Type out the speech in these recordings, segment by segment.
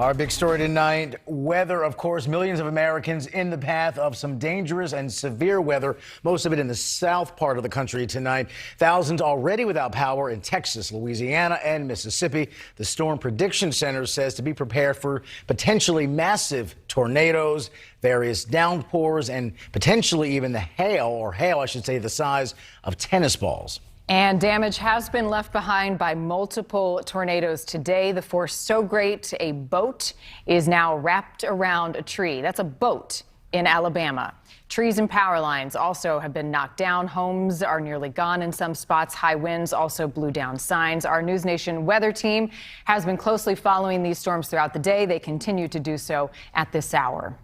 Our big story tonight, weather, of course, millions of Americans in the path of some dangerous and severe weather, most of it in the south part of the country tonight. Thousands already without power in Texas, Louisiana, and Mississippi. The Storm Prediction Center says to be prepared for potentially massive tornadoes, various downpours, and potentially even the hail, I should say, the size of tennis balls. And damage has been left behind by multiple tornadoes today. The force so great, a boat is now wrapped around a tree. That's a boat in Alabama. Trees and power lines also have been knocked down. Homes are nearly gone in some spots. High winds also blew down signs. Our NewsNation weather team has been closely following these storms throughout the day. They continue to do so at this hour.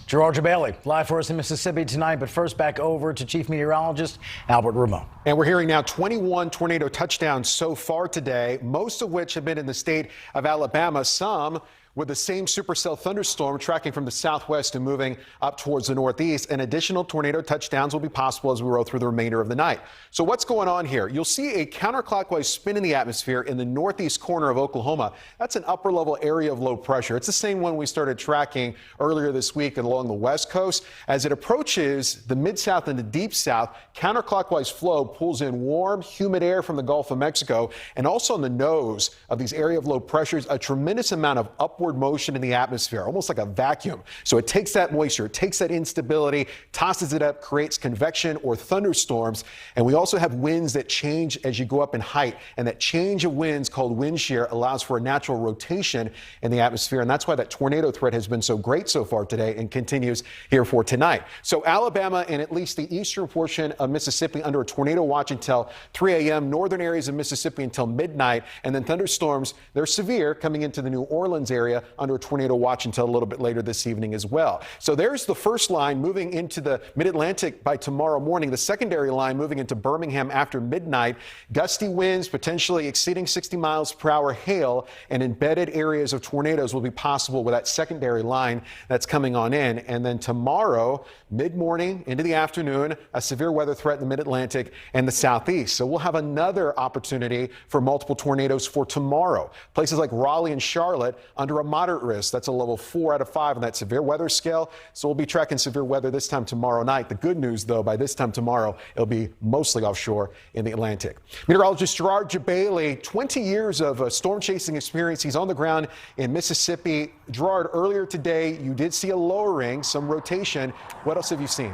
Gerard Bailey, live for us in Mississippi tonight. But first, back over to Chief Meteorologist Albert Ramon. And we're hearing now 21 tornado touchdowns so far today, most of which have been in the state of Alabama, some with the same supercell thunderstorm tracking from the southwest and moving up towards the northeast. And additional tornado touchdowns will be possible as we roll through the remainder of the night. So what's going on here? You'll see a counterclockwise spin in the atmosphere in the northeast corner of Oklahoma. That's an upper level area of low pressure. It's the same one we started tracking earlier this week along the west coast. As it approaches the mid-south and the deep south, counterclockwise flow pulls in warm, humid air from the Gulf of Mexico. And also on the nose of these area of low pressures, a tremendous amount of upward motion in the atmosphere, almost like a vacuum. So it takes that moisture, it takes that instability, tosses it up, creates convection or thunderstorms. And we also have winds that change as you go up in height. And that change of winds, called wind shear, allows for a natural rotation in the atmosphere. And that's why that tornado threat has been so great so far today and continues here for tonight. So Alabama and at least the eastern portion of Mississippi under a tornado watch until 3 a.m., northern areas of Mississippi until midnight. And then thunderstorms, they're severe, coming into the New Orleans area under a tornado watch until a little bit later this evening as well. So there's the first line moving into the mid-Atlantic by tomorrow morning. The secondary line moving into Birmingham after midnight. Gusty winds potentially exceeding 60 miles per hour, hail, and embedded areas of tornadoes will be possible with that secondary line that's coming on in. And then tomorrow, mid-morning into the afternoon, a severe weather threat in the mid-Atlantic and the southeast. So we'll have another opportunity for multiple tornadoes for tomorrow. Places like Raleigh and Charlotte under a moderate risk. That's a level 4 out of 5 on that severe weather scale. So we'll be tracking severe weather this time tomorrow night. The good news, though, by this time tomorrow, it'll be mostly offshore in the Atlantic. Meteorologist Gerard Bailey, 20 years of storm chasing experience. He's on the ground in Mississippi. Gerard, earlier today, you did see a lowering, some rotation. What else have you seen?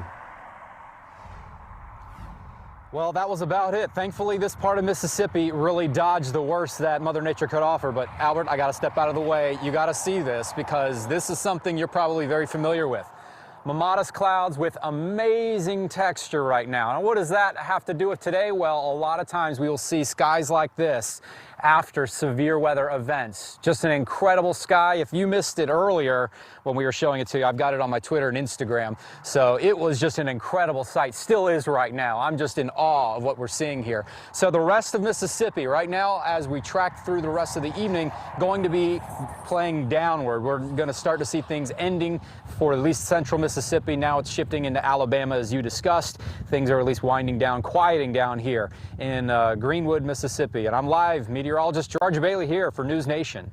Well, that was about it. Thankfully, this part of Mississippi really dodged the worst that Mother Nature could offer. But Albert, I got to step out of the way. You got to see this because this is something you're probably very familiar with. Modest clouds with amazing texture right now. And what does that have to do with today? Well, a lot of times we will see skies like this after severe weather events. Just an incredible sky. If you missed it earlier when we were showing it to you, I've got it on my Twitter and Instagram. So it was just an incredible sight. Still is right now. I'm just in awe of what we're seeing here. So the rest of Mississippi right now, as we track through the rest of the evening, going to be playing downward. We're going to start to see things ending for at least central Mississippi. Now it's shifting into Alabama, as you discussed. Things are at least winding down, quieting down here in Greenwood, Mississippi. And I'm live, meteorologist Gerard Bailey here for NewsNation.